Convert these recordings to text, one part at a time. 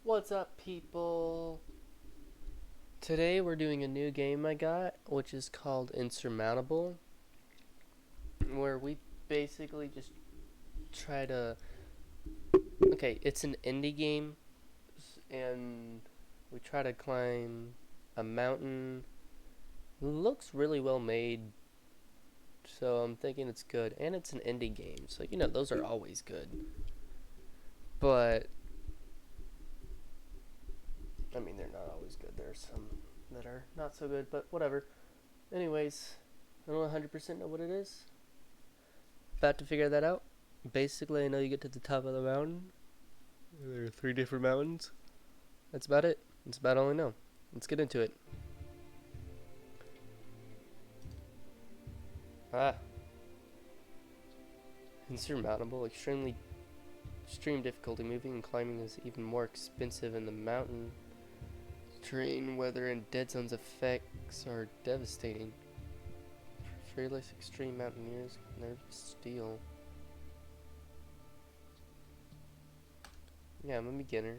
What's up, people? Today we're doing a new game I got, which is called Insurmountable, where we basically just try to. Okay, it's an indie game, and we try to climb a mountain. Looks really well made, so I'm thinking it's good. And it's an indie game, so those are always good. But, I mean, they're not always good. There's some that are not so good, but whatever. Anyways, I don't 100% know what it is. About to figure that out. Basically, I know you get to the top of the mountain. There are 3 different mountains. That's about it. That's about all I know. Let's get into it. Ah. Insurmountable. Extreme difficulty. Moving and climbing is even more expensive in the mountain. Terrain, weather, and dead zones effects are devastating. Fearless extreme mountaineers can never steal. Yeah, I'm a beginner.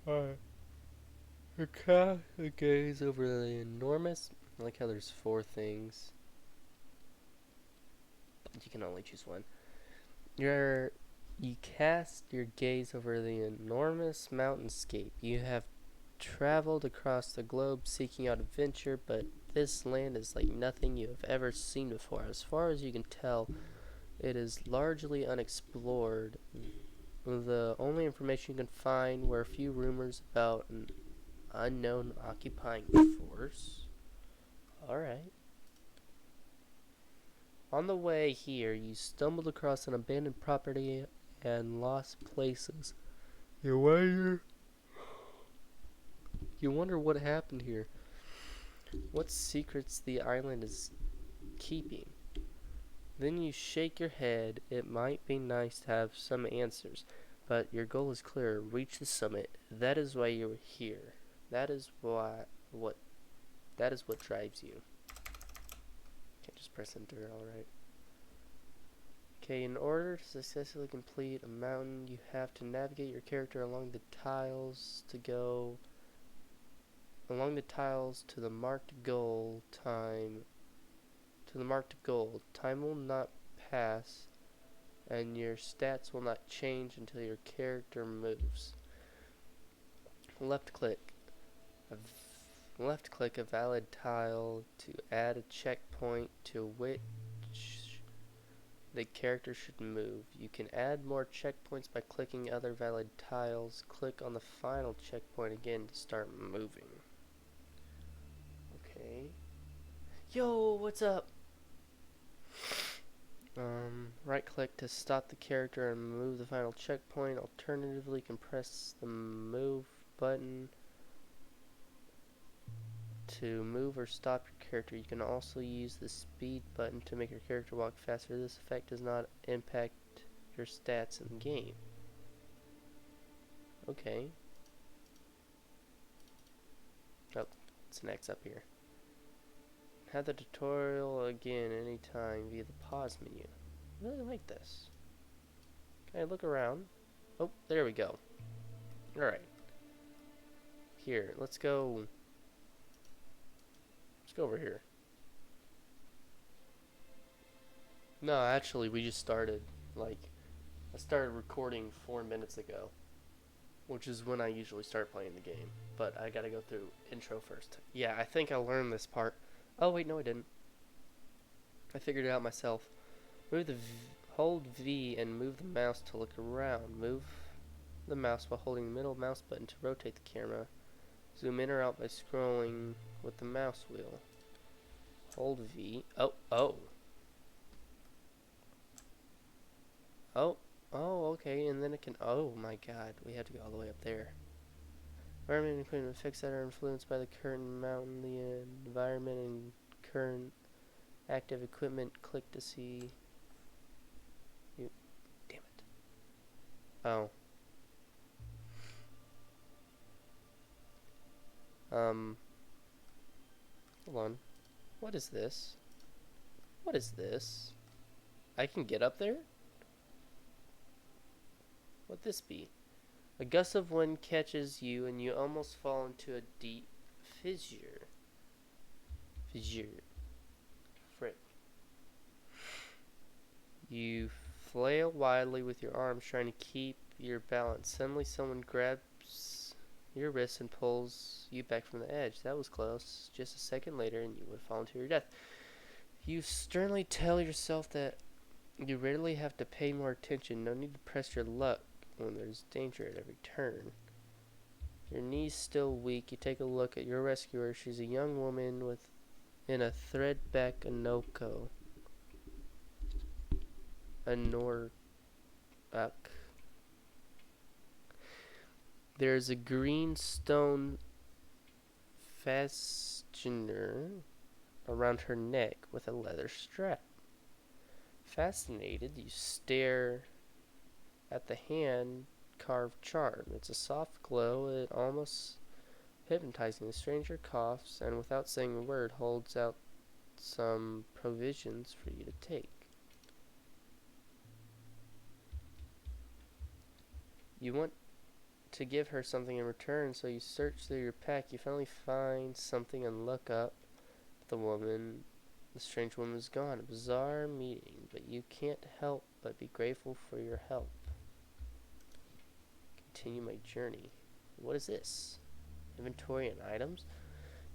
Alright. Her cat gaze over the enormous. I like how there's 4 things. But you can only choose one. You cast your gaze over the enormous mountainscape. You have traveled across the globe seeking out adventure, but this land is like nothing you have ever seen before. As far as you can tell, it is largely unexplored. The only information you can find were a few rumors about an unknown occupying force. Alright. On the way here, you stumbled across an abandoned property and lost places. You wonder what happened here. What secrets the island is keeping. Then you shake your head. It might be nice to have some answers, but your goal is clear. Reach the summit. That is why you're here. That is what drives you. Can't just press enter, alright. Okay, in order to successfully complete a mountain, you have to navigate your character along the tiles to the marked goal. Time will not pass, and your stats will not change until your character moves. Left click a valid tile to add a checkpoint to which the character should move. You can add more checkpoints by clicking other valid tiles. Click on the final checkpoint again to start moving. Okay. Yo, what's up? Right click to stop the character and move the final checkpoint. Alternatively, you can press the move button to move or stop your character. You can also use the speed button to make your character walk faster. This effect does not impact your stats in the game. Okay. Oh, it's an X up here. Have the tutorial again anytime via the pause menu. I really like this. Okay, look around. Oh, there we go. Alright. Here, let's go over here. No, actually, we just started. I started recording 4 minutes ago, which is when I usually start playing the game. But I gotta go through intro first. Yeah, I think I learned this part. Oh, wait, no, I didn't. I figured it out myself. Hold V and move the mouse to look around. the mouse while holding the middle mouse button to rotate the camera. Zoom in or out by scrolling with the mouse wheel. Hold V. Oh. Okay, and then it can, oh my god, we have to go all the way up there. Environment and equipment effects that are influenced by the current mountain, the environment and current active equipment. Click to see. You, damn it. Oh. Hold on. What is this? What is this? I can get up there? What'd this be? A gust of wind catches you and you almost fall into a deep fissure. Frick. You flail wildly with your arms trying to keep your balance. Suddenly someone grabs your wrist and pulls you back from the edge. That was close. Just a second later and you would fall into your death. You sternly tell yourself that you rarely have to pay more attention. No need to press your luck when there's danger at every turn. Your knees still weak, you take a look at your rescuer. She's a young woman in a threadback Anorak. There's a green stone fastener around her neck with a leather strap. Fascinated, you stare at the hand-carved charm. It's a soft glow, it almost hypnotizing. The stranger coughs and without saying a word holds out some provisions for you to take. You want to give her something in return, so you search through your pack. You finally find something and look up. The strange woman is gone. A bizarre meeting, but you can't help but be grateful for your help. Continue my journey. What is this? Inventory and items?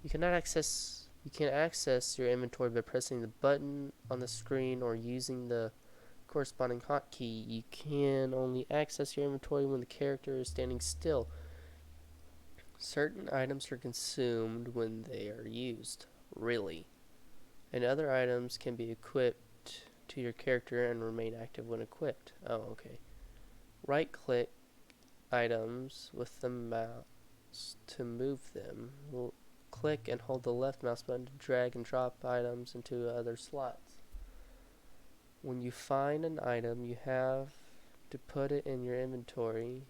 You can access your inventory by pressing the button on the screen or using the corresponding hotkey. You can only access your inventory when the character is standing still. Certain items are consumed when they are used. Really. And other items can be equipped to your character and remain active when equipped. Oh, okay. Right click items with the mouse to move them. We'll click and hold the left mouse button to drag and drop items into other slots. When you find an item, you have to put it in your inventory,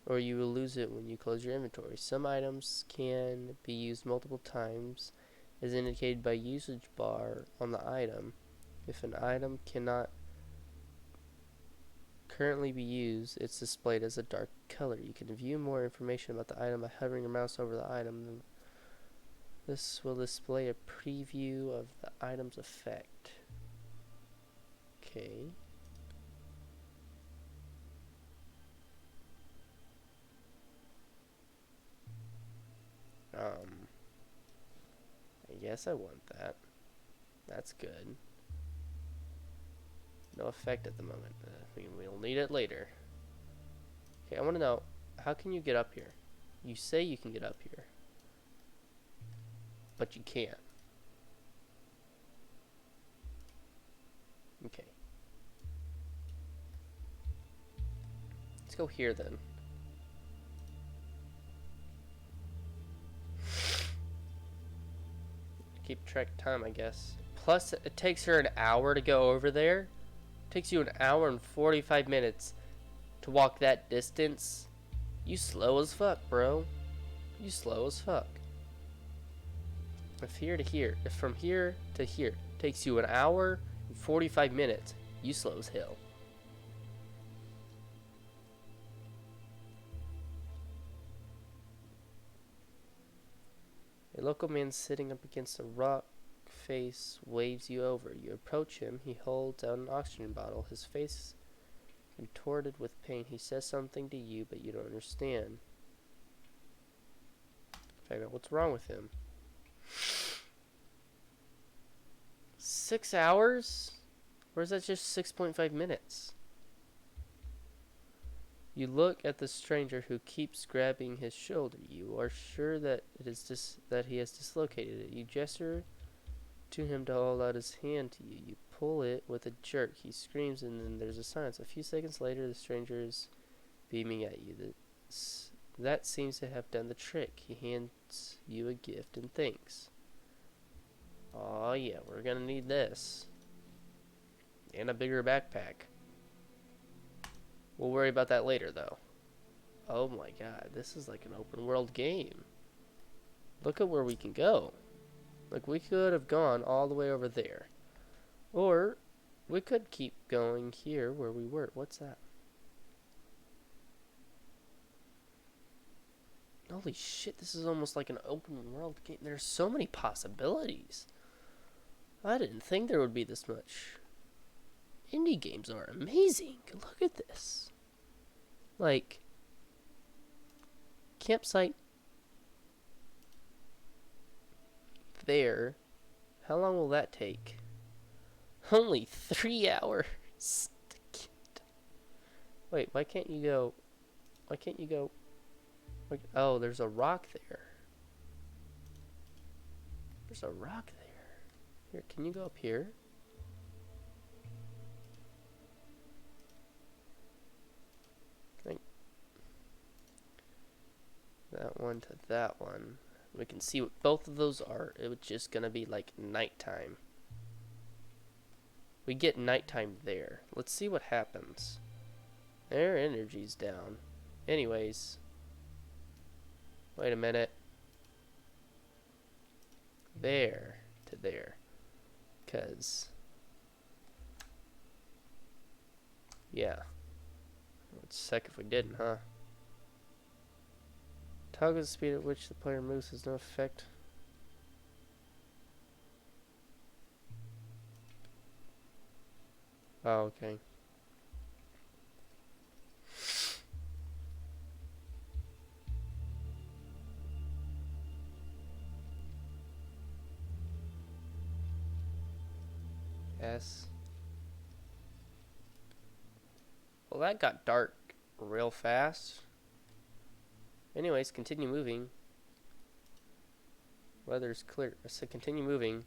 or you will lose it when you close your inventory. Some items can be used multiple times, as indicated by usage bar on the item. If an item cannot currently be used, it's displayed as a dark color. You can view more information about the item by hovering your mouse over the item. This will display a preview of the item's effect. Okay. I guess I want that. That's good. No effect at the moment. We'll need it later. Okay, I want to know, how can you get up here? You say you can get up here, but you can't. Okay. Let's go here then. Keep track of time, I guess. Plus, it takes her an hour to go over there. It takes you an hour and 45 minutes to walk that distance. You slow as fuck, bro. You slow as fuck. If from here to here takes you an hour and 45 minutes, you slow as hell. A local man sitting up against a rock face waves you over. You approach him. He holds out an oxygen bottle. His face contorted with pain. He says something to you, but you don't understand. Find out what's wrong with him. 6 hours? Or is that just 6.5 minutes? You look at the stranger who keeps grabbing his shoulder. You are sure that that he has dislocated it. You gesture to him to hold out his hand to you. You pull it with a jerk. He screams, and then there's a silence. A few seconds later, the stranger is beaming at you. That seems to have done the trick. He hands you a gift and thanks. Oh yeah, we're gonna need this. And a bigger backpack. We'll worry about that later, though. Oh my god, this is like an open world game. Look at where we can go. Like, we could have gone all the way over there. Or, we could keep going here where we were. What's that? Holy shit, this is almost like an open world game. There's so many possibilities. I didn't think there would be this much. Indie games are amazing. Look at this. Like, campsite there. How long will that take? Only 3 hours. Wait, why can't you go? Why can't you go? Oh, there's a rock there. There's a rock there. Here, can you go up here? That one to that one. We can see what both of those are. It was just gonna be like nighttime. We get nighttime there. Let's see what happens. Their energy's down. Anyways. Wait a minute. There to there. 'Cause yeah. It'd suck if we didn't, huh? Toggle the speed at which the player moves has no effect. Oh, okay. S. Well, that got dark real fast. Anyways, continue moving. Weather's clear. I said continue moving.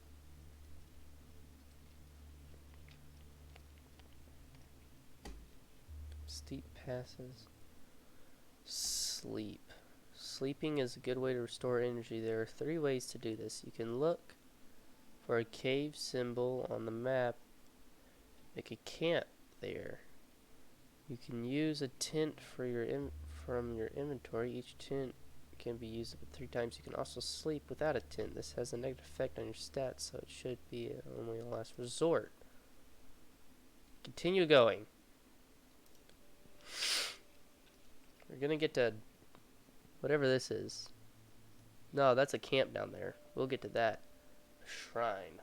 Steep passes. Sleep. Sleeping is a good way to restore energy. There are 3 ways to do this. You can look for a cave symbol on the map. Make a camp there. You can use a tent for from your inventory. Each tent can be used up to 3 times. You can also sleep without a tent. This has a negative effect on your stats, so it should be only a last resort. Continue going. We're gonna get to whatever this is. No, that's a camp down there. We'll get to that. A shrine.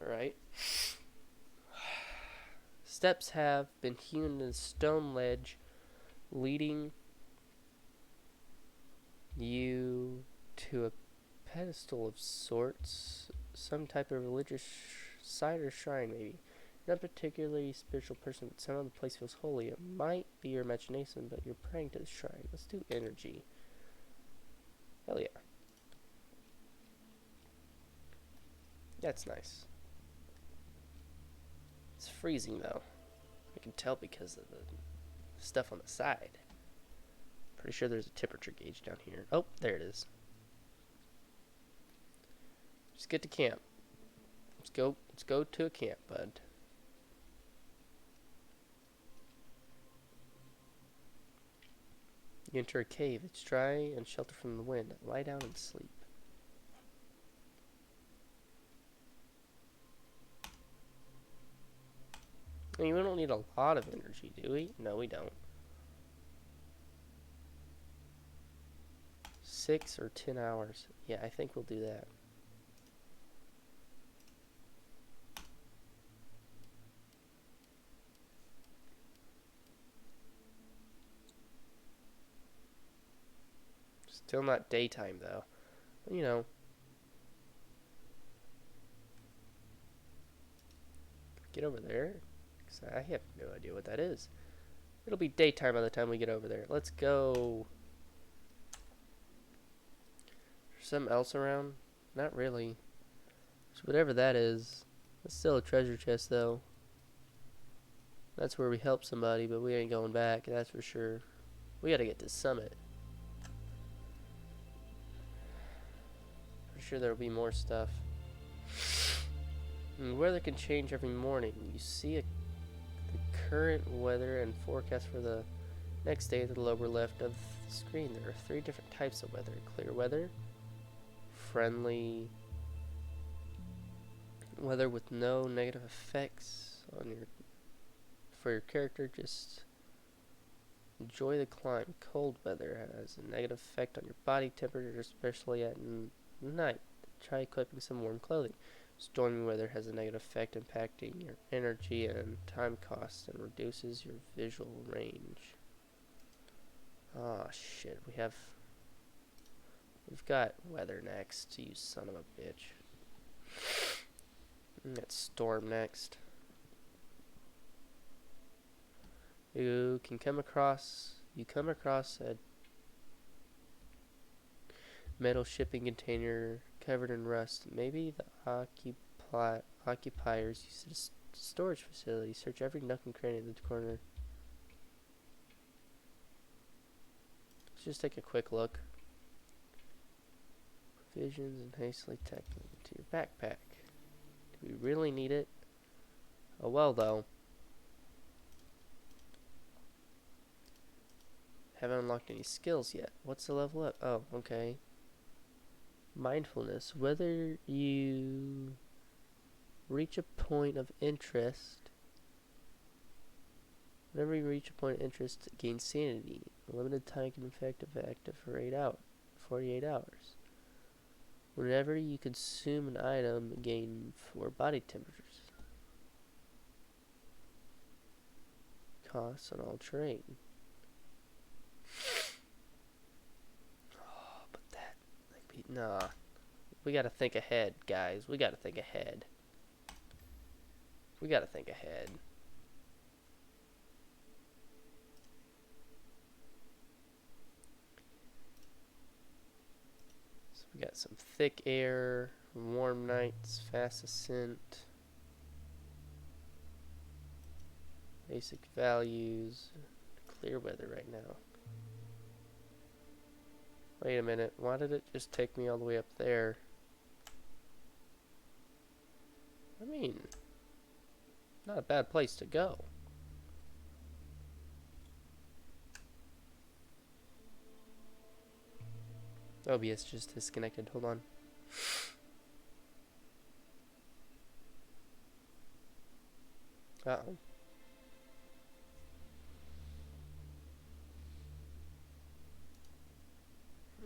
Alright. Steps have been hewn in a stone ledge, leading you to a pedestal of sorts, some type of religious site or shrine, maybe. You're not a particularly spiritual person, but somehow the place feels holy. It might be your imagination, but you're praying to the shrine. Let's do energy. Hell yeah. That's nice. It's freezing though. I can tell because of the stuff on the side. Pretty sure there's a temperature gauge down here. Oh, there it is. Just get to camp. Let's go to a camp, bud. You enter a cave. It's dry and sheltered from the wind. Lie down and sleep. I mean, we don't need a lot of energy, do we? No, we don't. 6 or 10 hours. Yeah, I think we'll do that. Still not daytime, though. You know. Get over there. 'Cause I have no idea what that is. It'll be daytime by the time we get over there. Let's go. There's something else around? Not really. So whatever that is, it's still a treasure chest though. That's where we help somebody, but we ain't going back, that's for sure. We gotta get to Summit. For sure there'll be more stuff. And weather can change every morning. You see the current weather and forecast for the next day at the lower left of the screen. There are 3 different types of weather. Clear weather, friendly weather with no negative effects on your character. Just enjoy the climb. Cold weather has a negative effect on your body temperature, especially at night. Try equipping some warm clothing. Stormy weather has a negative effect, impacting your energy and time costs and reduces your visual range. Oh shit, we've got weather next, you son of a bitch. We got storm next. You come across a metal shipping container covered in rust. Maybe the occupiers use it as a storage facility. Search every nook and cranny in the corner. Let's just take a quick look. Provisions and hastily tuck into your backpack. Do we really need it? Oh well though. Haven't unlocked any skills yet. What's the level up? Oh, okay. Mindfulness. Whether you reach a point of interest, whenever you reach a point of interest, gain sanity. A limited time can effective for 48 hours. Whenever you consume an item, gain 4 body temperatures. Costs on all terrain. Oh, but that, like, nah. We gotta think ahead, guys. We gotta think ahead. We gotta think ahead. So we got some thick air, warm nights, fast ascent, basic values, clear weather right now. Wait a minute, why did it just take me all the way up there? I mean, not a bad place to go. OBS just disconnected, hold on. Uh-oh.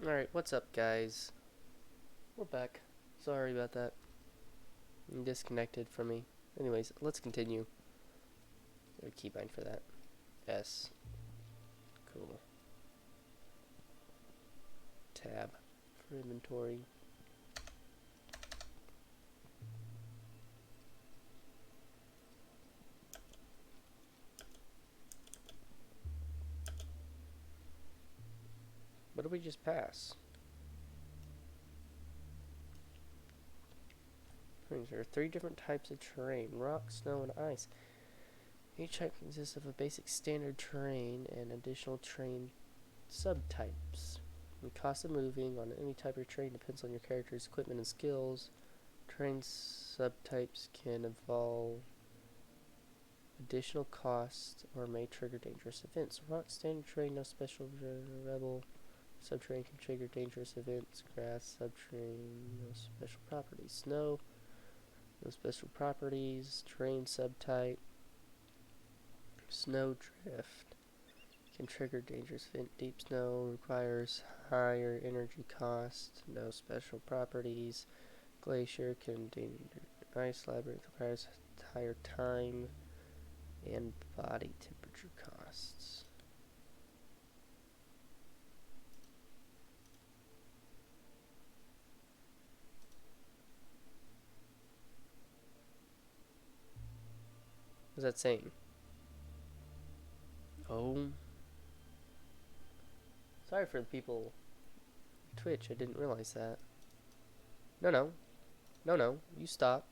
Alright, what's up, guys? We're back. Sorry about that. You disconnected from me. Anyways, let's continue. There's a keybind for that. S. Cool. Tab for inventory. What did we just pass? There are 3 different types of terrain: rock, snow, and ice. Each type consists of a basic standard terrain and additional terrain subtypes. The cost of moving on any type of terrain depends on your character's equipment and skills. Terrain subtypes can involve additional costs or may trigger dangerous events. Rock, standard terrain, no special rebel. Subterranean can trigger dangerous events. Grass, subterranean, no special properties. Snow, no special properties. Terrain subtype. Snowdrift can trigger dangerous event. Deep snow requires higher energy cost. No special properties. Glacier can danger. Ice labyrinth requires higher time and body temperature costs. What's that saying? Oh. Sorry for the people on Twitch, I didn't realize that. No, no. No, no. You stop.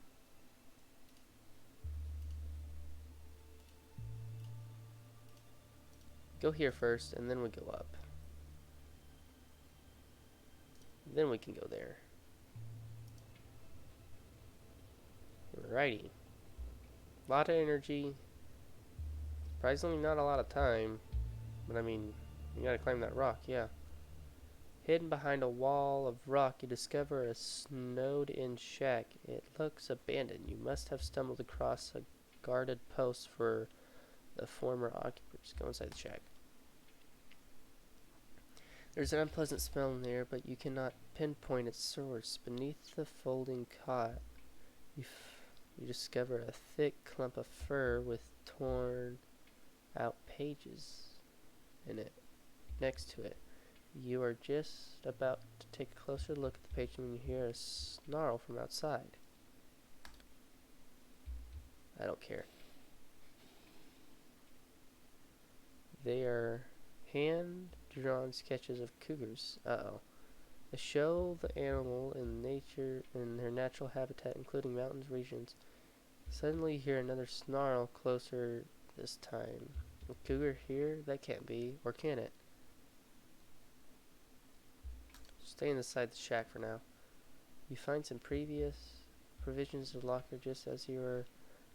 Go here first, and then we go up. Then we can go there. Alrighty. A lot of energy. Surprisingly not a lot of time. But I mean, you gotta climb that rock, yeah. Hidden behind a wall of rock, you discover a snowed-in shack. It looks abandoned. You must have stumbled across a guarded post for the former occupants. Go inside the shack. There's an unpleasant smell in the air, but you cannot pinpoint its source. Beneath the folding cot, you discover a thick clump of fur with torn out pages in it. Next to it, you are just about to take a closer look at the page when you hear a snarl from outside. I don't care. They are hand-drawn sketches of cougars. Uh-oh. They show the animal in nature in their natural habitat, including mountains regions. Suddenly you hear another snarl closer this time. A cougar here? That can't be. Or can it? Stay inside the shack for now. You find some previous provisions in the locker just as you are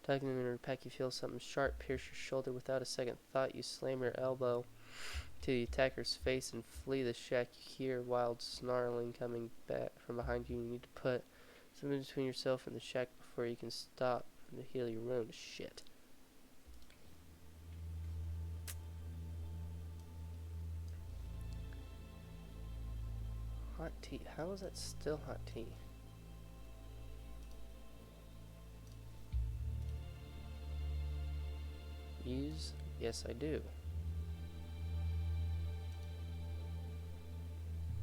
tugging them in your pack. You feel something sharp pierce your shoulder. Without a second thought, you slam your elbow to the attacker's face and flee the shack. You hear wild snarling coming back from behind you. You need to put something between yourself and the shack before you can stop and heal your wound. Shit. Hot tea. How is that still hot tea? Use? Yes, I do.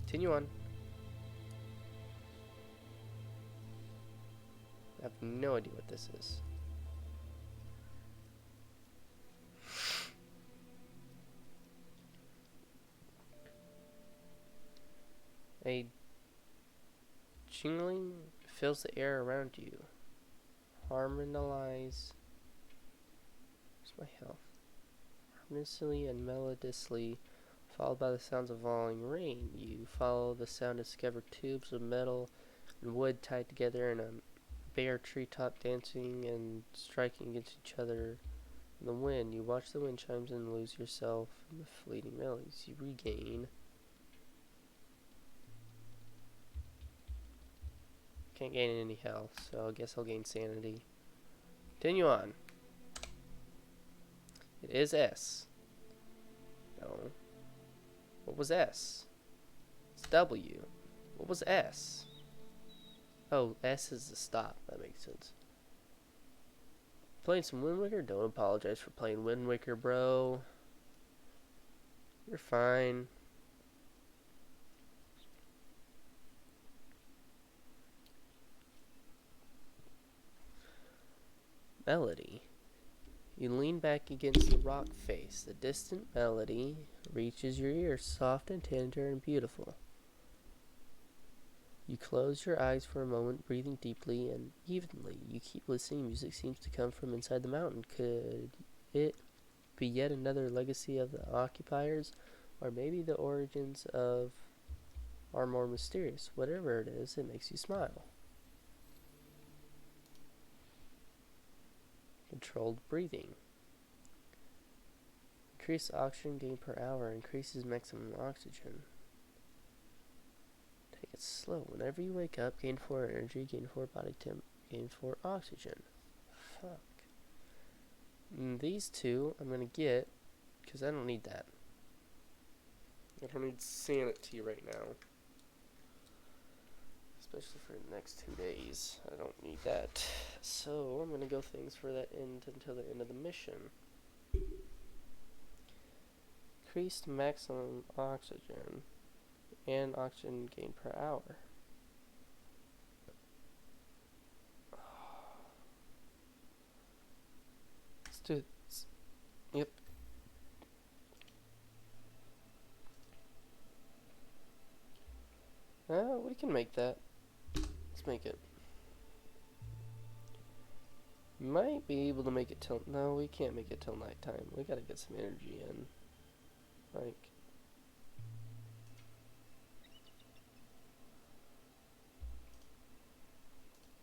Continue on. I have no idea what this is. A jingling fills the air around you. Harmonize. Where's my health? Harmoniously and melodiously, followed by the sounds of falling rain. You follow the sound to discover tubes of metal and wood tied together in a bare treetop dancing and striking against each other in the wind. You watch the wind chimes and lose yourself in the fleeting melodies. You regain. Can't gain any health, so I guess I'll gain sanity. Continue on. It is S. No. What was S? It's W. What was S? Oh, S is the stop. That makes sense. Playing some Wind Waker? Don't apologize for playing Wind Waker, bro. You're fine. Melody. You lean back against the rock face. The distant melody reaches your ears, soft and tender and beautiful. You close your eyes for a moment, breathing deeply and evenly. You keep listening. Music seems to come from inside the mountain. Could it be yet another legacy of the occupiers? Or maybe the origins of are more mysterious. Whatever it is, it makes you smile. Controlled breathing. Increase oxygen gain per hour. Increases maximum oxygen. Take it slow. Whenever you wake up, gain 4 energy, gain 4 body temp, gain 4 oxygen. Fuck. And these two I'm gonna get because I don't need that. I don't need sanity right now. Especially for the next 2 days. I don't need that. So I'm gonna go things for that end until the end of the mission. Increased maximum oxygen and oxygen gain per hour. Let's do this. Yep. We can make that. Let's make it. Might be able to make it till... No, we can't make it till nighttime. We gotta get some energy in. Like...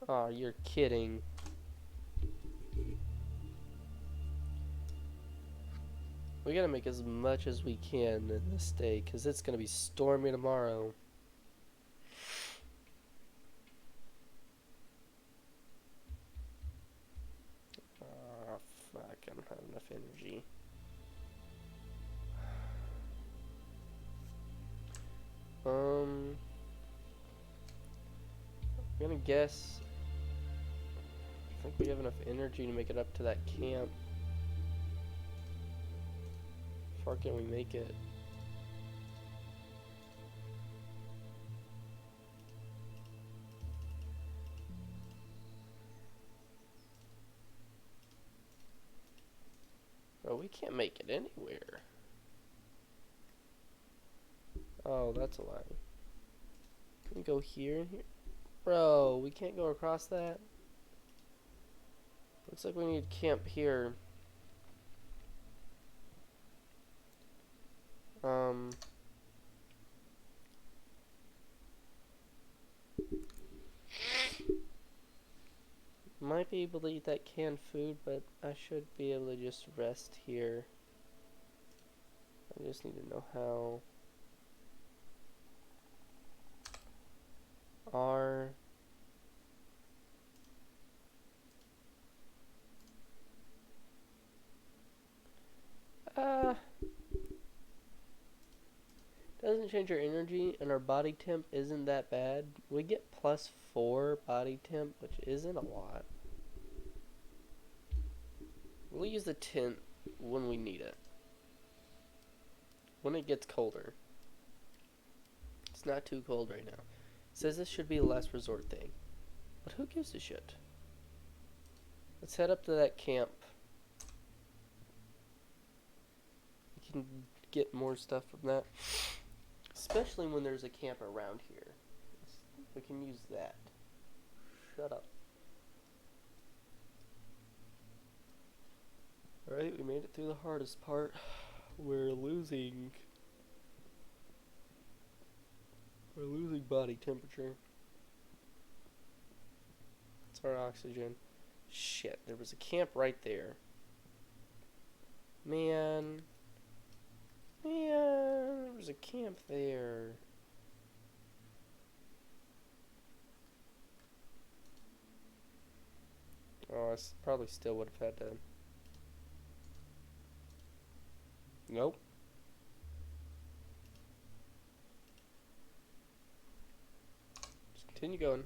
Aw, you're kidding. We gotta make as much as we can in this day, because it's gonna be stormy tomorrow. Ah, fuck, I don't have enough energy. I'm gonna guess... I think we have enough energy to make it up to that camp. How far can we make it? Oh, we can't make it anywhere. Oh, that's a lie. Can we go here and here? Bro, we can't go across that? Looks like we need to camp here. Might be able to eat that canned food, but I should be able to just rest here. I just need to know how. R. Doesn't change our energy, and our body temp isn't that bad. We get +4 body temp, which isn't a lot. We'll use the tent when we need it. When it gets colder. It's not too cold right now. It says this should be a last resort thing. But who gives a shit? Let's head up to that camp. We can get more stuff from that. Especially when there's a camp around here. We can use that. Shut up. Alright, we made it through the hardest part. We're losing body temperature. It's our oxygen. Shit, there was a camp right there. Man, there was a camp there. Oh, I probably still would have had to. Nope. Just continue going.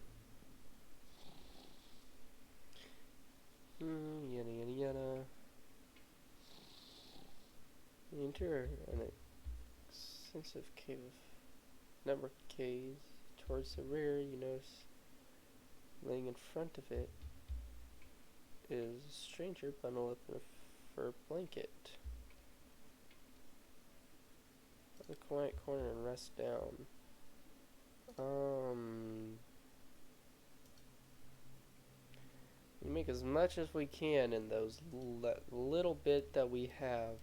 Yada yada yada. Enter an extensive cave of network caves. Towards the rear, you notice laying in front of it is a stranger bundled up in a fur blanket. The quiet corner and rest down. We make as much as we can in those little bit that we have.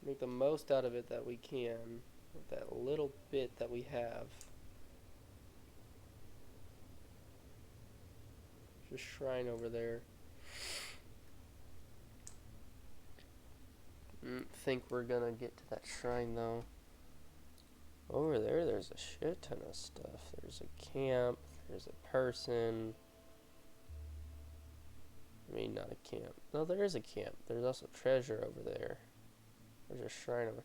Make the most out of it that we can with that little bit that we have. There's a shrine over there. Think we're gonna get to that shrine though. Over there, there's a shit ton of stuff. There's a camp. There's a person. I mean, not a camp. No, there is a camp. There's also treasure over there. There's a shrine over.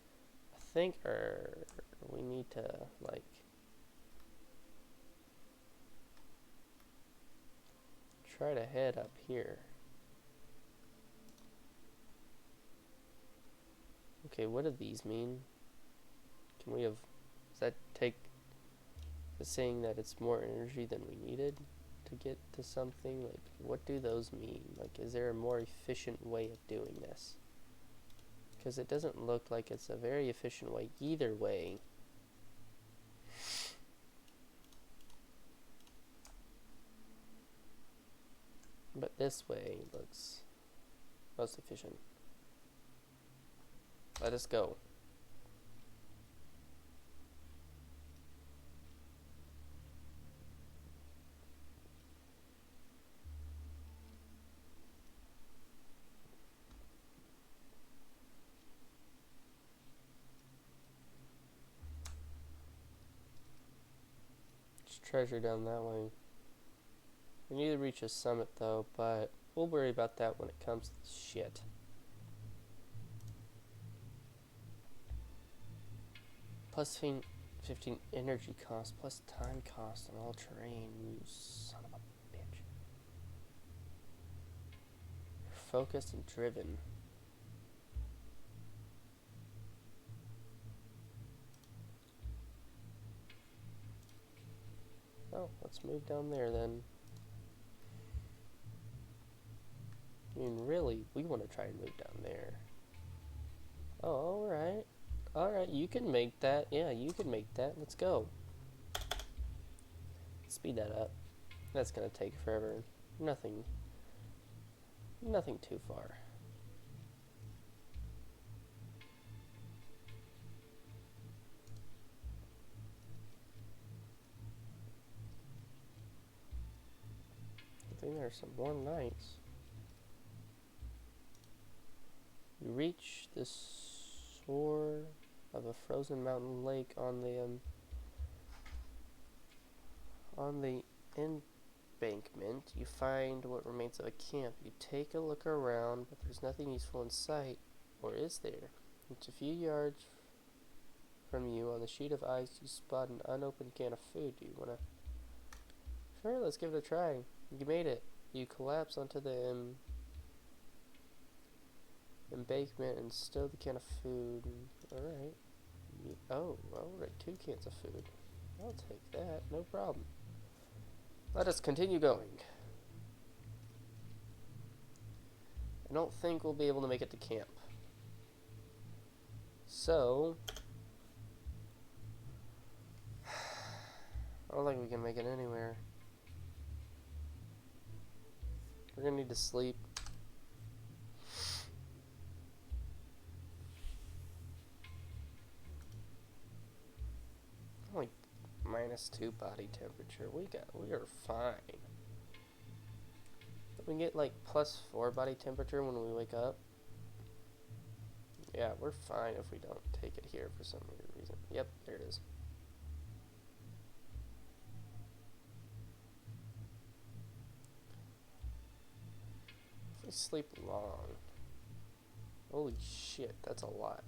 I think we need to like try to head up here. Okay, what do these mean? Can we have... Does that take... It's saying that it's more energy than we needed to get to something? Like, what do those mean? Like, is there a more efficient way of doing this? because it doesn't look like it's a very efficient way either way. But this way looks most efficient. Let us go. There's treasure down that way. We need to reach a summit though, but we'll worry about that when it comes to shit. Plus 15 energy cost, plus time cost on all terrain. You son of a bitch. You're focused and driven. Oh, let's move down there then. I mean, really, we want to try and move down there. Oh, alright. Alright, you can make that. Yeah, you can make that. Let's go. Speed that up. That's gonna take forever. Nothing too far. I think there are some warm nights. You reach the shore of a frozen mountain lake on the embankment. You find what remains of a camp. You take a look around, but there's nothing useful in sight. Or is there? It's a few yards from you. On the sheet of ice, you spot an unopened can of food. Do you want to... Sure, let's give it a try. You made it. You collapse onto the embankment and stow the can of food. Alright. Oh, alright, 2 cans of food. I'll take that, no problem. Let us continue going. I don't think we'll be able to make it to camp. So... I don't think we can make it anywhere. We're gonna need to sleep. Only -2 body temperature. We are fine. We get like +4 body temperature when we wake up. Yeah, we're fine if we don't take it here for some weird reason. Yep, there it is. If we sleep long. Holy shit, that's a lot.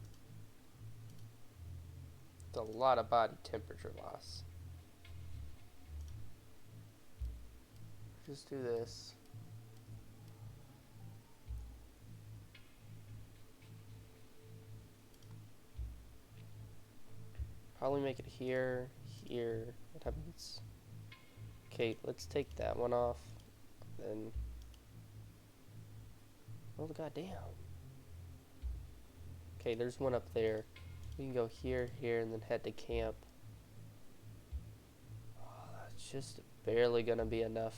It's a lot of body temperature loss. Just do this. Probably make it here, here. What happens? Okay, let's take that one off. Then. Oh, goddamn. Okay, there's one up there. We can go here, here, and then head to camp. Oh, that's just barely gonna be enough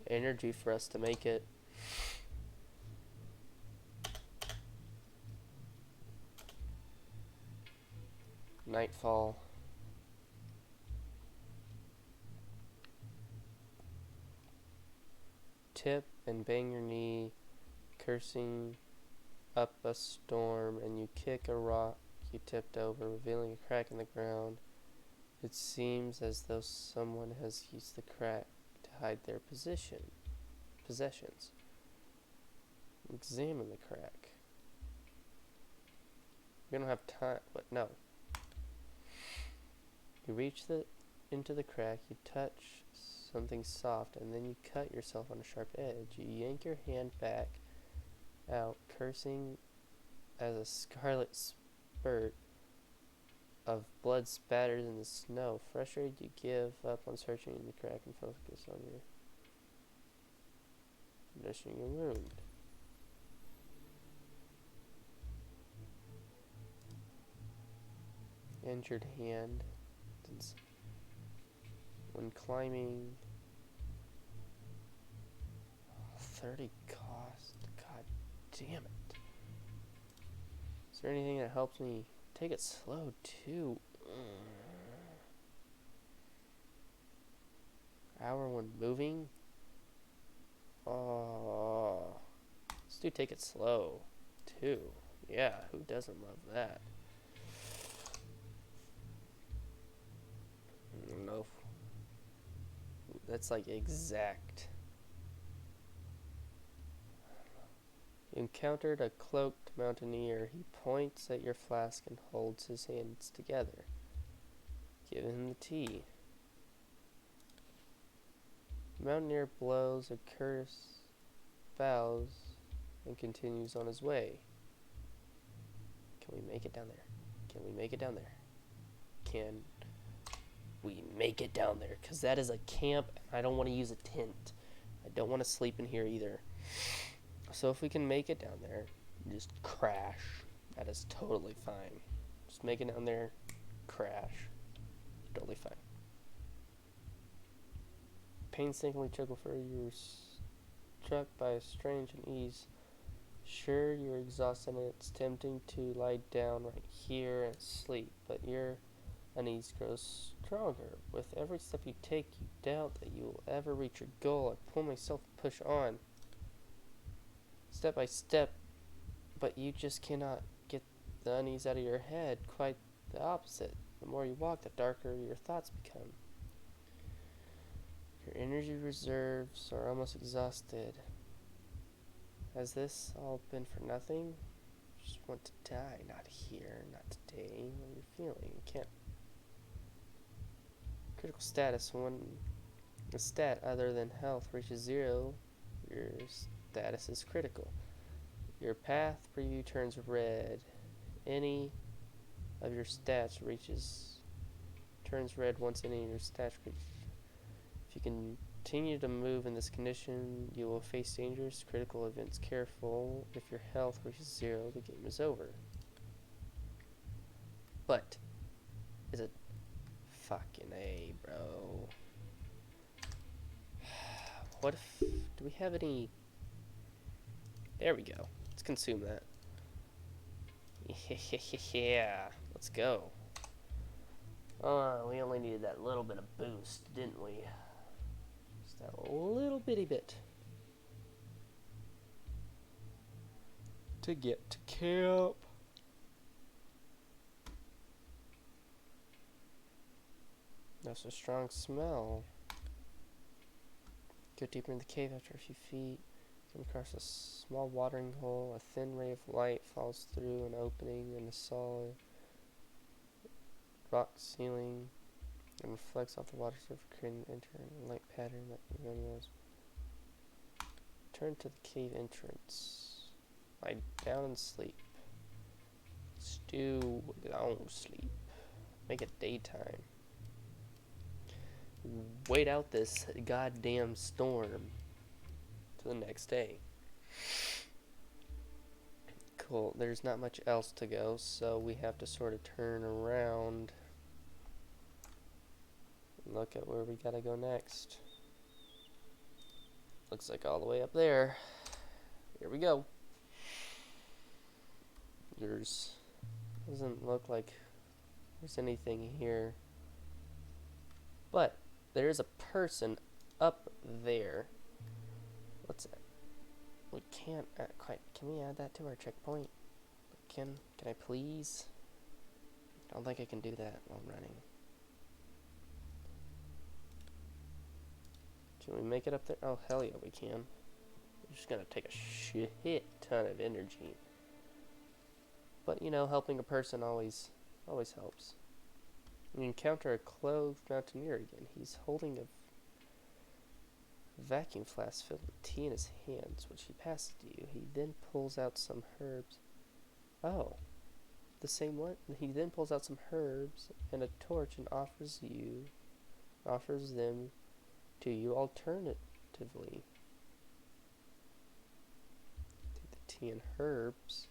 energy for us to make it. Nightfall. Tip and bang your knee, cursing up a storm, and you kick a rock you tipped over, revealing a crack in the ground. It seems as though someone has used the crack to hide their possessions. Examine the crack. We don't have time, but no. You reach into the crack, you touch something soft, and then you cut yourself on a sharp edge. You yank your hand back out, cursing as a scarlet spurt of blood spatters in the snow. Frustrated, you give up on searching in the crack and focus on your nursing your wound. injured hand. When climbing, 30 cost. God damn it. Is there anything that helps me take it slow too? Hour when moving? Oh. Let's do take it slow too. Yeah, who doesn't love that? No. That's like exact. You encountered a cloaked mountaineer. He points at your flask and holds his hands together. Give him the tea. The mountaineer blows a curse, bows, and continues on his way. Can we make it down there? Can we make it down there? Can we make it down there? Because that is a camp, and I don't want to use a tent. I don't want to sleep in here either. So if we can make it down there, just crash. That is totally fine. Just make it down there, crash. Totally fine. Painstakingly chuckle for you were struck by a strange unease. Sure, you're exhausted and it's tempting to lie down right here and sleep, but your unease grows stronger. With every step you take, you doubt that you will ever reach your goal. I pull myself to push on. Step by step, but you just cannot get the unease out of your head. Quite the opposite. The more you walk, the darker your thoughts become. Your energy reserves are almost exhausted. Has this all been for nothing? You just want to die. Not here, not today. What are you feeling? You can't. Critical status. When a stat other than health reaches 0, your status is critical. Your path preview turns red. Any of your stats turns red once any of your stats reach. If you continue to move in this condition, you will face dangerous critical events. Careful. If your health reaches 0, the game is over. But is it fucking A, bro? What if do we have any? There we go. Let's consume that. Yeah, let's go. We only needed that little bit of boost, didn't we? Just that little bitty bit to get to camp. That's a strong smell. Go deeper in the cave after a few feet. Come across a small watering hole. A thin ray of light falls through an opening in the solid rock ceiling and reflects off the water surface, creating an entering light pattern that knows. Turn to the cave entrance. Lie down and sleep. Stew long sleep. Make it daytime. Wait out this goddamn storm to the next day. Cool. There's not much else to go, so we have to sort of turn around and look at where we gotta go next. Looks like all the way up there. Here we go. Doesn't look like there's anything here, but there is a person up there. What's that? We can't quite. Can we add that to our checkpoint? Can I please? I don't think I can do that while I'm running. Can we make it up there? Oh hell yeah, we can. We're just gonna take a shit ton of energy. But you know, helping a person always helps. You encounter a clothed mountaineer again. He's holding a vacuum flask filled with tea in his hands, which he passes to you. He then pulls out some herbs. Oh, the same one? He then pulls out some herbs and a torch and offers them to you alternatively. Take the tea and herbs.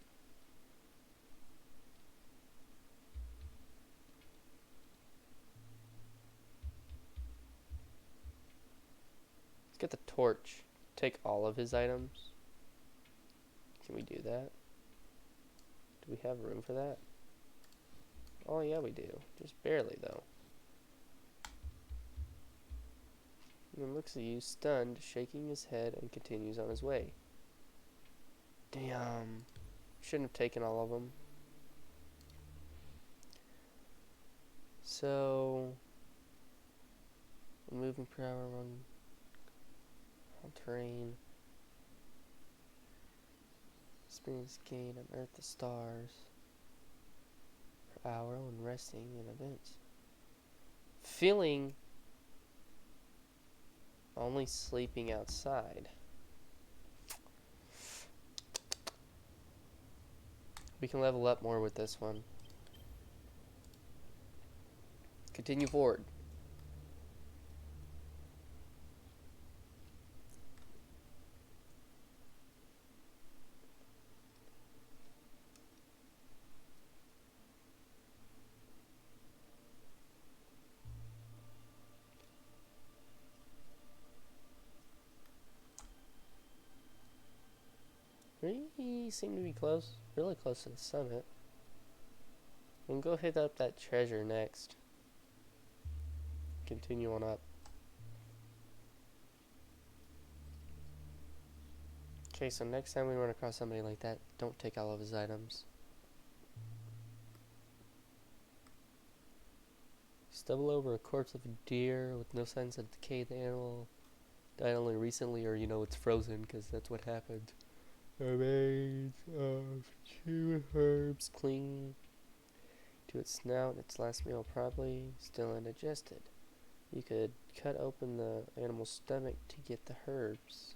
get the torch. Take all of his items. Can we do that? Do we have room for that? Oh yeah, we do. Just barely though. And looks at you, stunned, shaking his head, and continues on his way. Damn. Shouldn't have taken all of them. So, moving per hour on terrain. Experience gain, unearth the stars per hour when resting in events. Feeling only sleeping outside. We can level up more with this one. Continue forward. We seem to be close, really close to the summit. We'll go hit up that treasure next. Continue on up. Okay, so next time we run across somebody like that, don't take all of his items. Stumble over a corpse of a deer with no signs of decay. The animal died only recently, or it's frozen, because that's what happened. Remains of chewed herbs cling to its snout. Its last meal probably still undigested. You could cut open the animal's stomach to get the herbs.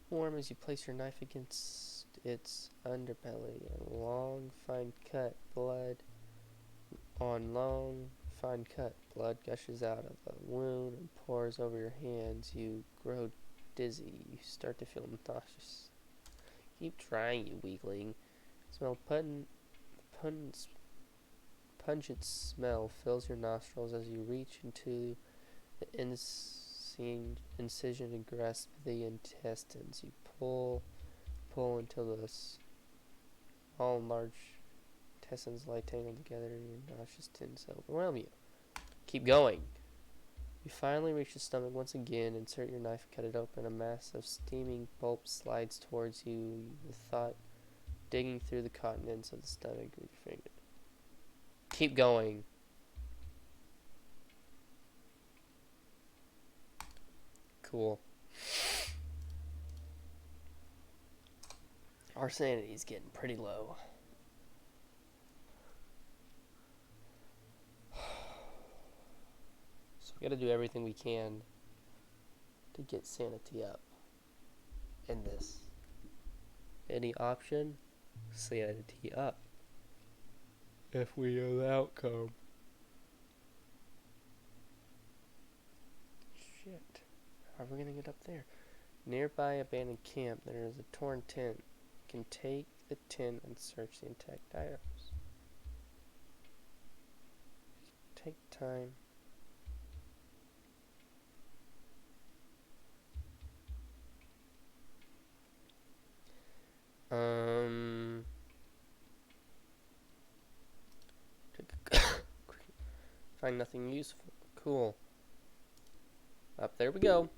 Warm as you place your knife against its underbelly. A long, fine cut blood. Fine cut blood gushes out of the wound and pours over your hands. You grow dizzy. You start to feel nauseous. Keep trying, you weakling. Smell pungent smell fills your nostrils as you reach into the incision and grasp the intestines. You pull until the small and large intestines lie tangled together and your nauseous tends to overwhelm you. Keep going. You finally reach the stomach once again. Insert your knife and cut it open. A mass of steaming pulp slides towards you. The thought digging through the contents of the stomach with your finger. Keep going. Cool. Our sanity's getting pretty low. So we gotta do everything we can to get sanity up in this. Any option, sanity up. If we know the outcome. Shit. How are we gonna get up there? Nearby abandoned camp, there is a torn tent. You can take the tent and search the intact items. Take time. Find nothing useful. Cool. Up there we go.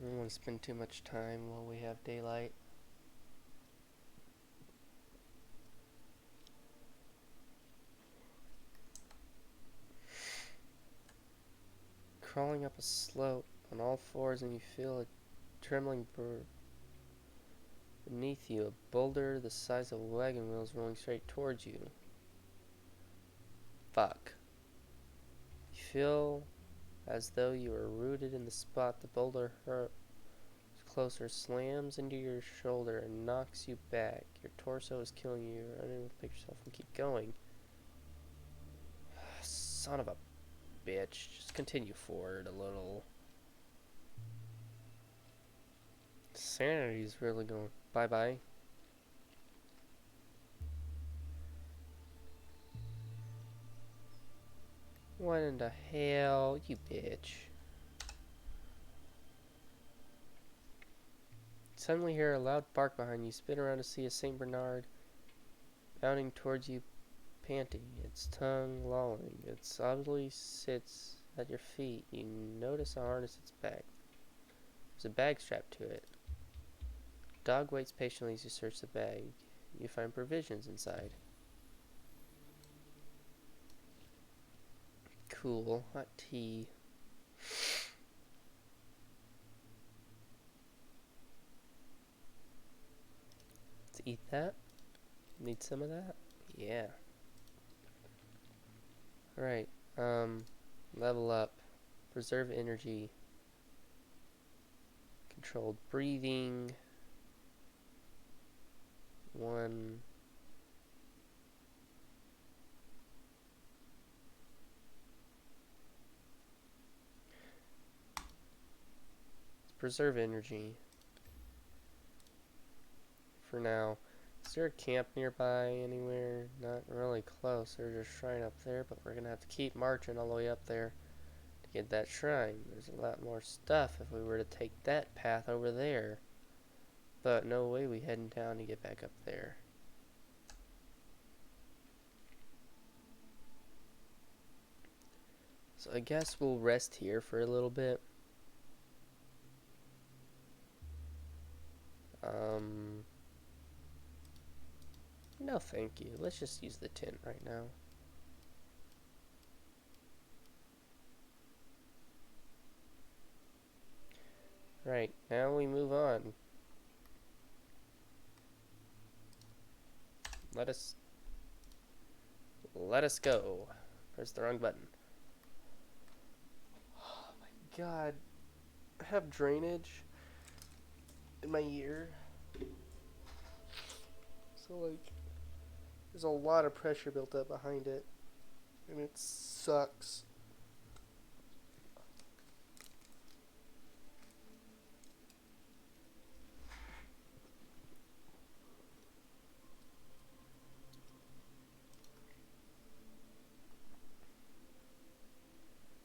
I don't want to spend too much time while we have daylight. Crawling up a slope on all fours, and you feel a trembling beneath you. A boulder the size of wagon wheels rolling straight towards you. Fuck. You feel as though you are rooted in the spot. The boulder closer, slams into your shoulder and knocks you back. Your torso is killing you. You're unable to pick yourself and keep going. Son of a bitch. Just continue forward a little. Sanity's really going bye-bye. What in the hell, you bitch? Suddenly hear a loud bark behind you. Spin around to see a Saint Bernard bounding towards you, panting, its tongue lolling. It softly sits at your feet. You notice a harness its back. There's a bag strapped to it. Dog waits patiently as you search the bag. You find provisions inside. Cool. Hot tea. Let's eat that. Need some of that? Yeah. Alright. Level up. Preserve energy. Controlled breathing. 1. Preserve energy. For now. Is there a camp nearby anywhere? Not really close. There's a shrine up there, but we're gonna have to keep marching all the way up there to get that shrine. There's a lot more stuff if we were to take that path over there. But no way we heading down to get back up there. So I guess we'll rest here for a little bit. No thank you. Let's just use the tent right now. Right, now we move on. Let us go. Press the wrong button. Oh my god. I have drainage in my ear. So like there's a lot of pressure built up behind it. And it sucks.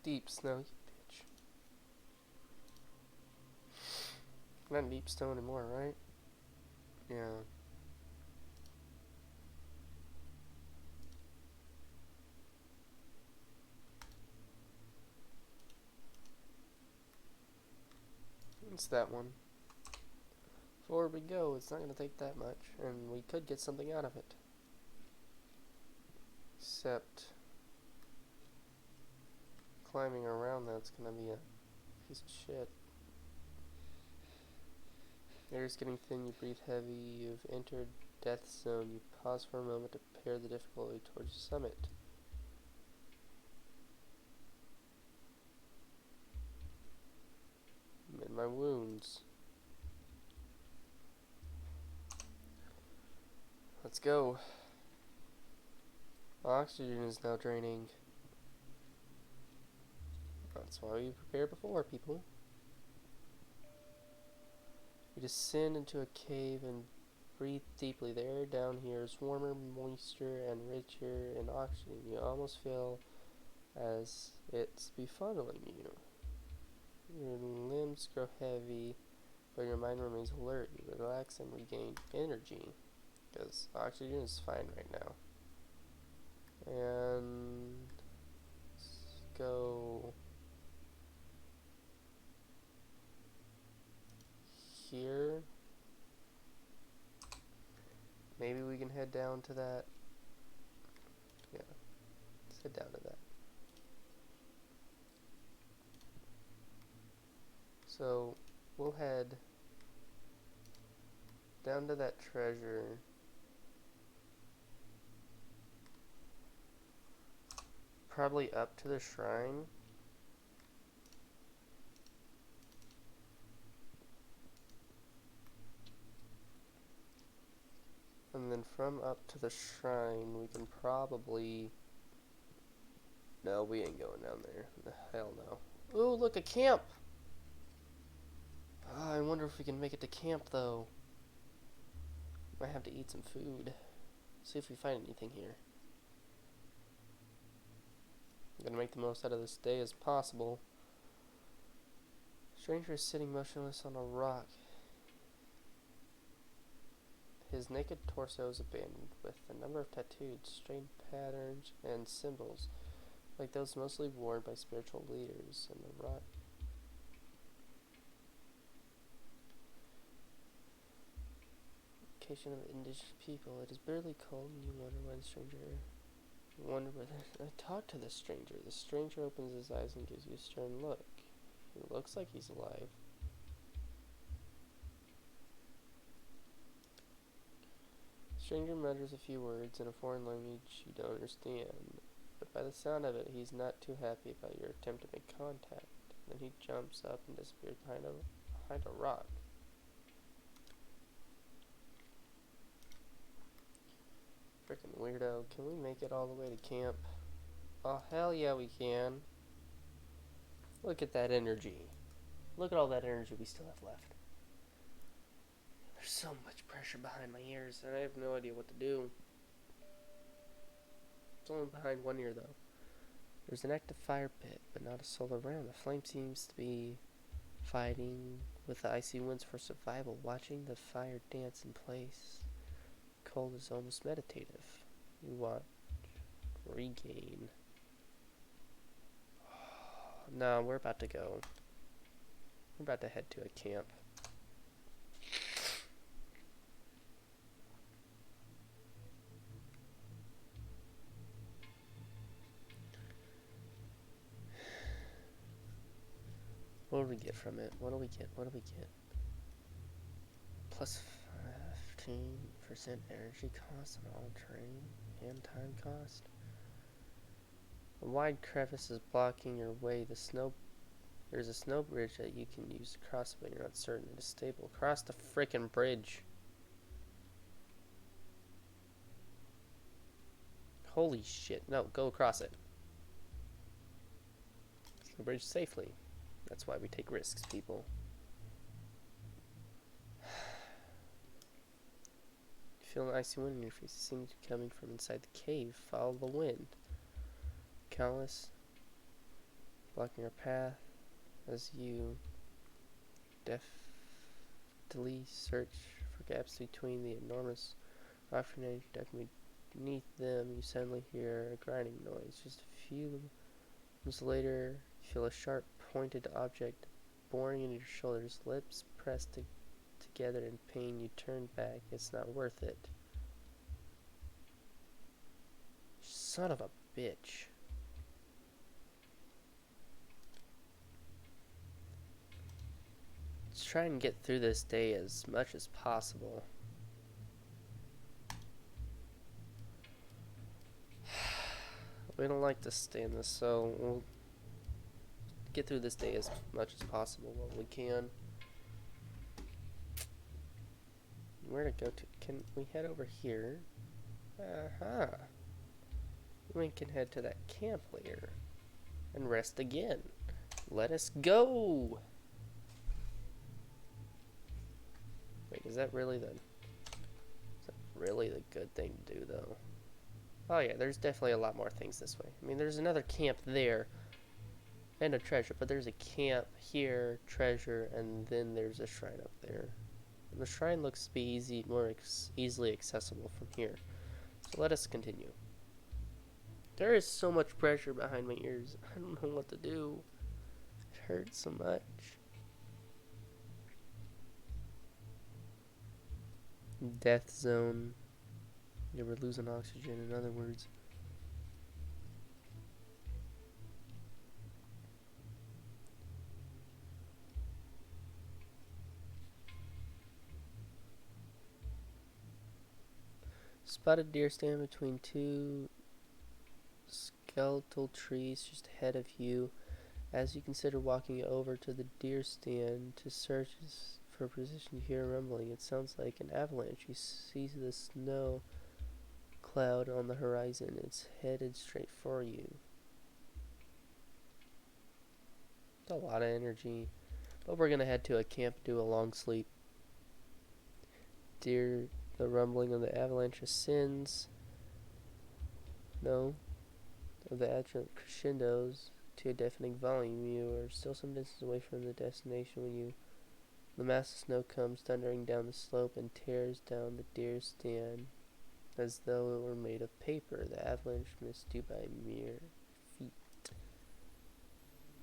Deep snow, you bitch. Not deep snow anymore, right? Yeah. It's that one. Forward we go. It's not going to take that much, and we could get something out of it. Except climbing around that's going to be a piece of shit. Air's getting thin, you breathe heavy, you've entered death zone. You pause for a moment to prepare the difficulty towards the summit. Mend my wounds. Let's go. Oxygen is now draining. That's why we prepare before, people. We descend into a cave and breathe deeply. The air down here is warmer, moister, and richer in oxygen. You almost feel as it's befuddling you. Your limbs grow heavy, but your mind remains alert. You relax and regain energy, because oxygen is fine right now. And let's go here. Maybe we can head down to that. Yeah, let's head down to that. So we'll head down to that treasure. Probably up to the shrine. And then from up to the shrine, we can probably... No, we ain't going down there. The hell no. Ooh, look, a camp! Oh, I wonder if we can make it to camp, though. Might have to eat some food. See if we find anything here. I'm gonna make the most out of this day as possible. Stranger is sitting motionless on a rock. His naked torso is abandoned, with a number of tattoos, strange patterns, and symbols, like those mostly worn by spiritual leaders in the rock. Location of indigenous people. It is bitterly cold, and you wonder why the stranger. Wonder whether I talk to the stranger. The stranger opens his eyes and gives you a stern look. He looks like he's alive. Stranger mutters a few words in a foreign language you don't understand, but by the sound of it, he's not too happy about your attempt to make contact. Then he jumps up and disappears behind a rock. Frickin' weirdo. Can we make it all the way to camp? Oh, hell yeah, we can. Look at that energy. Look at all that energy we still have left. There's so much pressure behind my ears, and I have no idea what to do. It's only behind one ear, though. There's an active fire pit, but not a soul around. The flame seems to be fighting with the icy winds for survival, watching the fire dance in place. Cold is almost meditative. You want regain. No, we're about to go. We're about to head to a camp. What do we get from it? What do we get? What do we get? Plus 15% energy cost on all terrain and time cost. A wide crevice is blocking your way. There's a snow bridge that you can use to cross it, but you're not certain it is stable. Cross the frickin' bridge. Holy shit. No, go across it. The bridge safely. That's why we take risks, people. You feel an icy wind in your face. It seems to be coming from inside the cave. Follow the wind. Countless blocking our path as you deftly search for gaps between the enormous rock formation. Beneath them, you suddenly hear a grinding noise. Just a few moments later, you feel a sharp, pointed object boring into your shoulders. Lips pressed together in pain. You turn back. It's not worth it. Son of a bitch. Let's try and get through this day as much as possible. We don't like to stay in this, so we'll get through this day as much as possible while we can. Where to go to? Can we head over here? Uh-huh. We can head to that camp later and rest again. Let us go! Wait, is that really the good thing to do, though? Oh yeah, there's definitely a lot more things this way. I mean, there's another camp there and a treasure, but there's a camp here, treasure, and then there's a shrine up there. And the shrine looks to be more easily accessible from here. So let us continue. There is so much pressure behind my ears. I don't know what to do. It hurts so much. Death zone. You were losing oxygen, in other words. Spotted deer stand between two skeletal trees just ahead of you. As you consider walking over to the deer stand to search for a position, you hear rumbling. It sounds like an avalanche. You see the snow cloud on the horizon. It's headed straight for you. It's a lot of energy. But we're going to head to a camp, do a long sleep. Deer, the rumbling of the avalanche ascends. No. of the adjunct crescendos to a deafening volume. You are still some distance away from the destination when the mass of snow comes thundering down the slope and tears down the deer stand as though it were made of paper. The avalanche missed you by mere feet.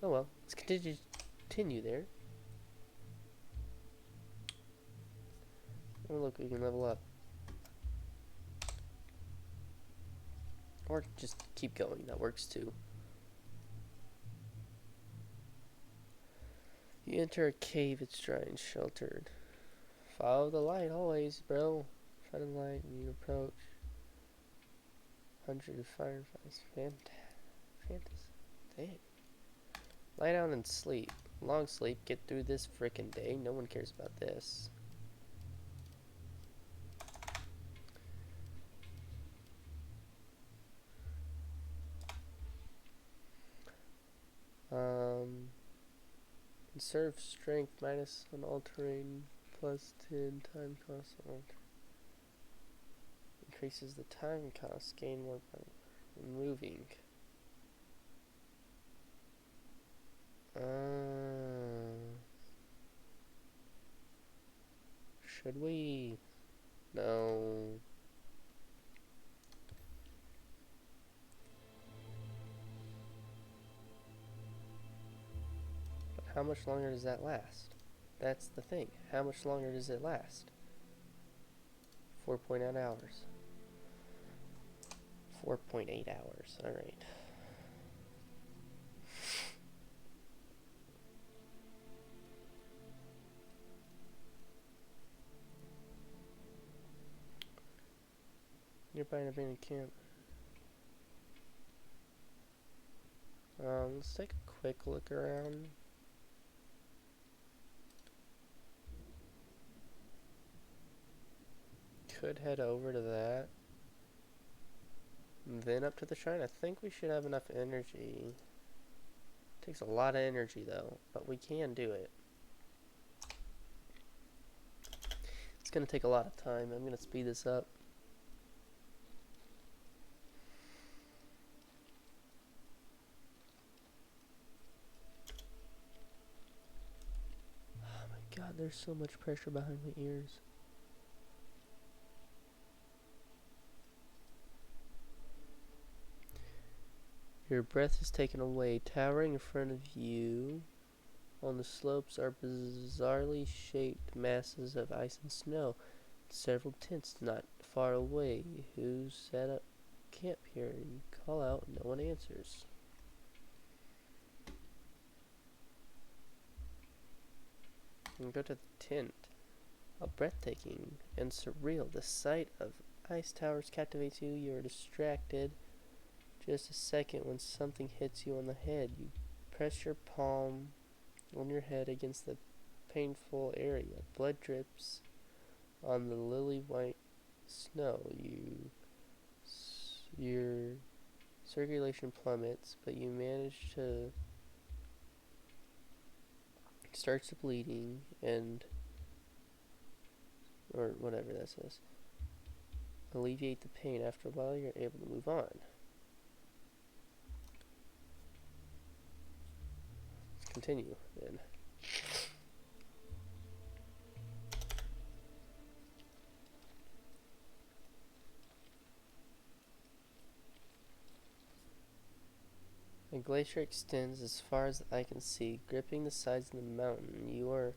Oh well, let's continue there. Oh look, we can level up. Or just keep going, that works too. You enter a cave, it's dry and sheltered. Follow the light always, bro. Follow the light when you approach. 100 of fireflies. Fantasy. Dang. Lie down and sleep. Long sleep. Get through this frickin' day. No one cares about this. Conserve strength minus on all terrain plus 10 time cost on increases the time cost. Gain more by moving. Should we? No. But how much longer does that last? That's the thing. How much longer does it last? 4.8 hours. 4.8 hours. Alright. Nearby an abandoned camp. Let's take a quick look around. Could head over to that. And then up to the shrine. I think we should have enough energy. Takes a lot of energy though, but we can do it. It's gonna take a lot of time. I'm gonna speed this up. Oh my god, there's so much pressure behind my ears. Your breath is taken away. Towering in front of you on the slopes are bizarrely shaped masses of ice and snow. Several tents not far away. Who set up camp here? You call out, no one answers. And go to the tent. How breathtaking and surreal. The sight of ice towers captivates you. You are distracted. Just a second when something hits you on the head. You press your palm on your head against the painful area. Blood drips on the lily white snow. Your circulation plummets, but you manage to starts bleeding and or whatever that says. Alleviate the pain. After a while, you're able to move on. Continue then. The glacier extends as far as the eye can see, gripping the sides of the mountain. You are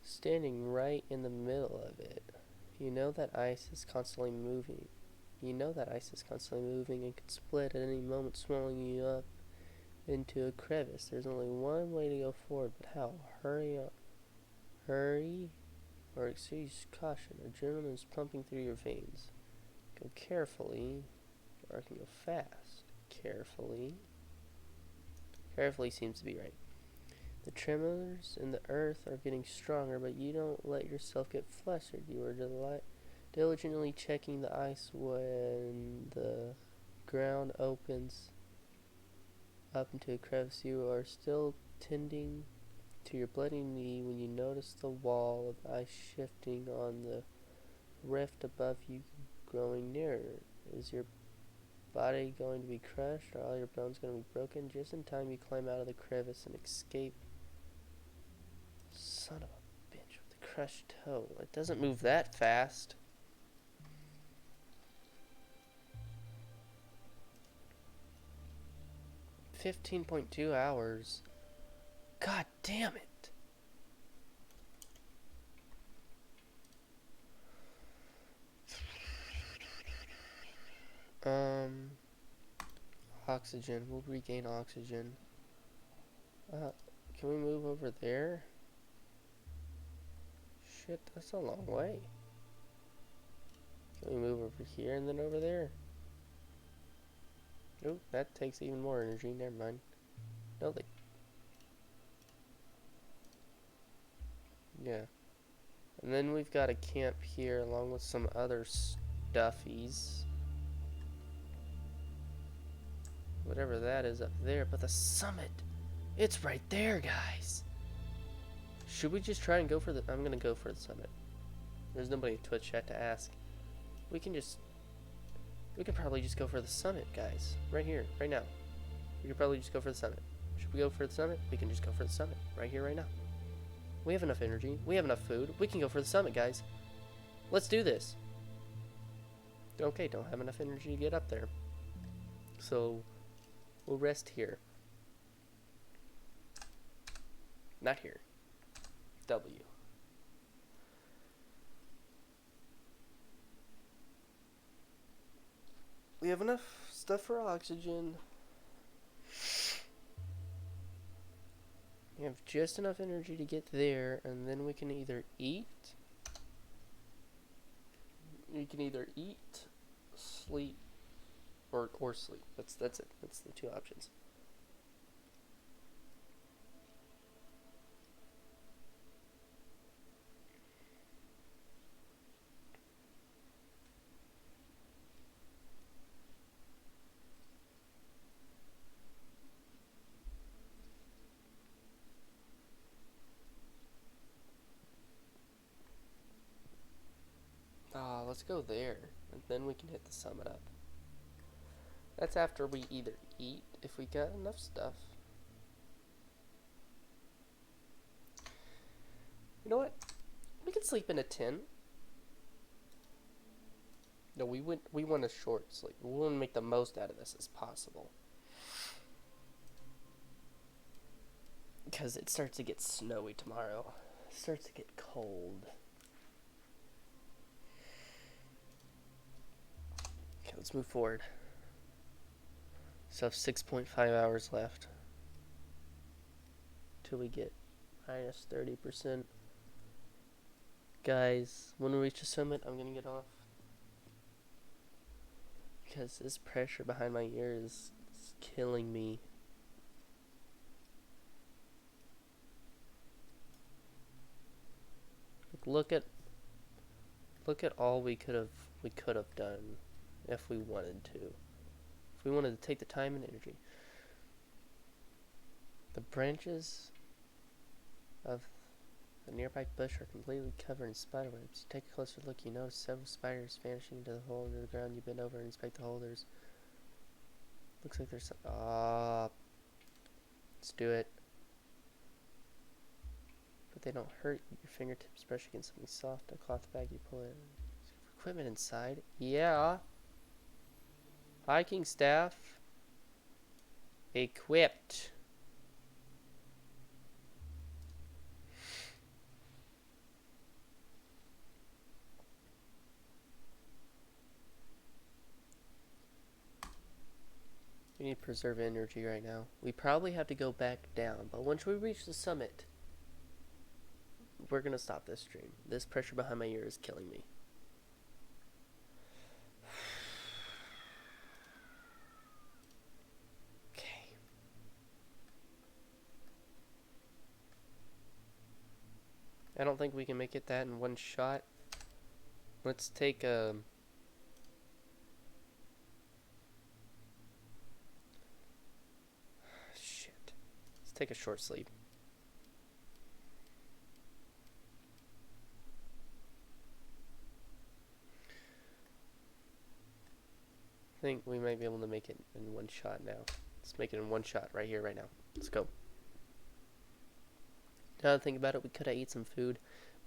standing right in the middle of it. You know that ice is constantly moving. And could split at any moment, swallowing you up into a crevice. There's only one way to go forward, but how? Hurry up. Hurry, or excuse caution. Adrenaline is pumping through your veins. Go carefully, or I can go fast. Carefully. Carefully seems to be right. The tremors in the earth are getting stronger, but you don't let yourself get flustered. You are diligently checking the ice when the ground opens up into a crevice. You are still tending to your bloody knee when you notice the wall of ice shifting on the rift above you, growing nearer. Is your Body going to be crushed, or all your bones going to be broken. Just in time you climb out of the crevice and escape. Son of a bitch with the crushed toe. It doesn't move that fast. 15.2 hours. God damn it. Oxygen. We'll regain oxygen. Can we move over there? Shit, that's a long way. Can we move over here and then over there? Oh, that takes even more energy. Never mind. No, they... Yeah. And then we've got a camp here along with some other stuffies. Whatever that is up there. But the summit, it's right there, guys. Should we just try and go for the... I'm gonna go for the summit. There's nobody in Twitch chat to ask. We can probably just go for the summit, guys. Right here, right now. We could probably just go for the summit. Should we go for the summit? We can just go for the summit. Right here, right now. We have enough energy. We have enough food. We can go for the summit, guys. Let's do this. Okay, don't have enough energy to get up there. So, we'll rest here. Not here. W. We have enough stuff for oxygen. We have just enough energy to get there, and then we can either eat. You can either eat, sleep, or sleep. That's it. That's the two options. Let's go there, and then we can hit the summit up. That's after we either eat, if we got enough stuff. You know what? We can sleep in a tent. No, we want a short sleep. We want to make the most out of this as possible. Because it starts to get snowy tomorrow. It starts to get cold. Okay, let's move forward. So 6.5 hours left. Till we get minus 30%. Guys, when we reach the summit, I'm gonna get off. Because this pressure behind my ears is killing me. Look at all we could have done if we wanted to. If we wanted to take the time and energy. The branches of the nearby bush are completely covered in spiderwebs. You take a closer look, you notice several spiders vanishing into the hole under the ground. You bend over and inspect the hole. Looks like there's some... let's do it. But they don't hurt. Your fingertips brush against something soft. A cloth bag, you pull it. Equipment inside. Yeah. Hiking staff. Equipped. We need to preserve energy right now. We probably have to go back down, but once we reach the summit, we're gonna stop this stream. This pressure behind my ear is killing me. Okay. I don't think we can make it that in one shot. Let's take a... Shit. Let's take a short sleep. think we might be able to make it in one shot now. Let's make it in one shot right here, right now. Let's go. Now that I think about it, we could have ate some food,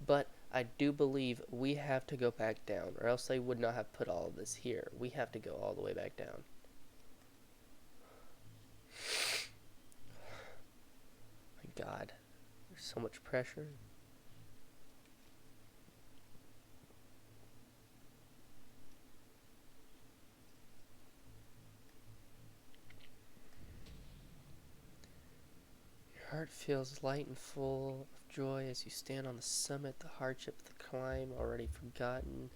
but I do believe we have to go back down, or else they would not have put all of this here. We have to go all the way back down. My God, there's so much pressure. Your heart feels light and full of joy as you stand on the summit, the hardship of the climb already forgotten.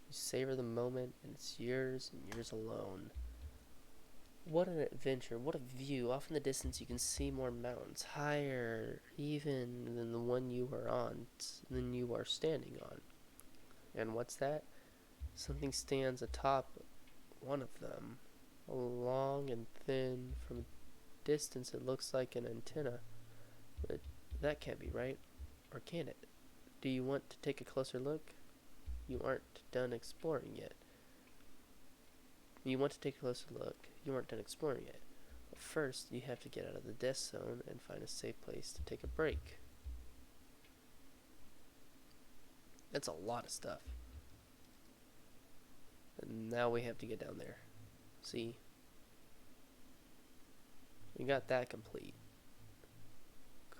You savor the moment, and it's yours and yours alone. What an adventure, what a view. Off in the distance you can see more mountains, higher even than the one you are on, than you are standing on. And what's that? Something stands atop one of them, long and thin. From a distance it looks like an antenna, but that can't be right, or can it? Do you want to take a closer look? You aren't done exploring yet. You want to take a closer look. You aren't done exploring yet. But first, you have to get out of the death zone and find a safe place to take a break. That's a lot of stuff. And now we have to get down there. See? We got that complete.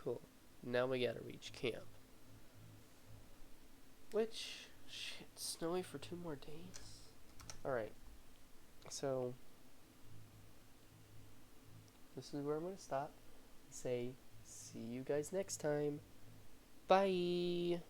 Cool. Now we gotta reach camp. Which, shit, snowy for 2 more days? Alright. So, this is where I'm going to stop and say, see you guys next time. Bye!